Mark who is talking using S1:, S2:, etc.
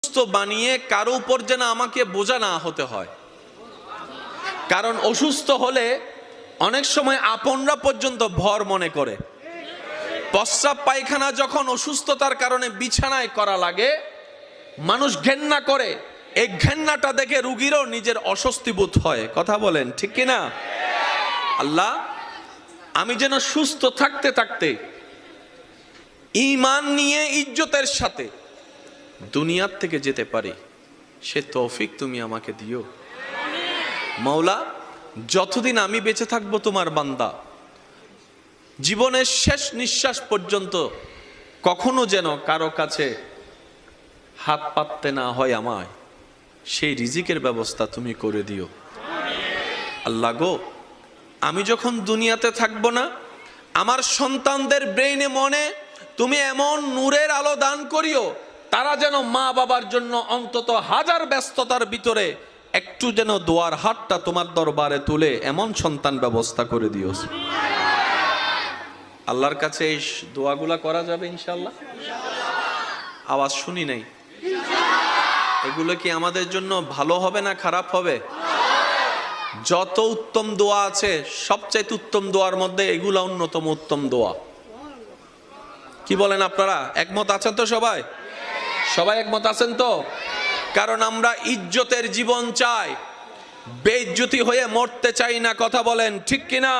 S1: সুস্থ বানিয়ে কারো উপর যেন আমাকে বোঝা না হতে হয়। কারণ অসুস্থ হলে অনেক সময় আপনরা পর্যন্ত ভর মনে করে। প্রস্রাব পায়খানা যখন অসুস্থতার কারণে বিছানায় করা লাগে, মানুষ ঘেন্না করে। এই ঘেন্নাটা দেখে রুগীরও নিজের অস্বস্তি বোধ হয়। কথা বলেন ঠিক কিনা? আল্লাহ, আমি যেন সুস্থ থাকতে থাকতে ঈমান নিয়ে ইজ্জতের সাথে দুনিয়ার থেকে যেতে পারি, সে তৌফিক তুমি আমাকে দিও। মাওলা, যতদিন আমি বেঁচে থাকবো তোমার বান্দা, জীবনের শেষ নিঃশ্বাস পর্যন্ত কখনো যেন কারো কাছে হাত পাততে না হয় আমায়, সেই রিজিকের ব্যবস্থা তুমি করে দিও। আল্লাহ গো, আমি যখন দুনিয়াতে থাকবো না, আমার সন্তানদের ব্রেইনে মনে তুমি এমন নূরের আলো দান করিও, তারা যেন মা বাবার জন্য অন্তত হাজার ব্যস্ততার ভিতরে একটু যেন দোয়ার হাতটা তোমার দরবারে তুলে এমন সন্তান ব্যবস্থা করে দিও। আল্লাহর কাছে এই দোয়াগুলা করা যাবে ইনশাআল্লাহ? আওয়াজ শুনি নাই। এগুলো কি আমাদের জন্য ভালো হবে না খারাপ হবে? যত উত্তম দোয়া আছে, সবচাইতে উত্তম দোয়ার মধ্যে এগুলা অন্যতম উত্তম দোয়া। কি বলেন আপনারা? একমত আছেন তো সবাই? সবাই একমত আছেন তো? কারণ আমরা ইজ্জতের জীবন চাই, বেইজ্জতি হয়ে মরতে চাই না। কথা বলেন ঠিক কিনা?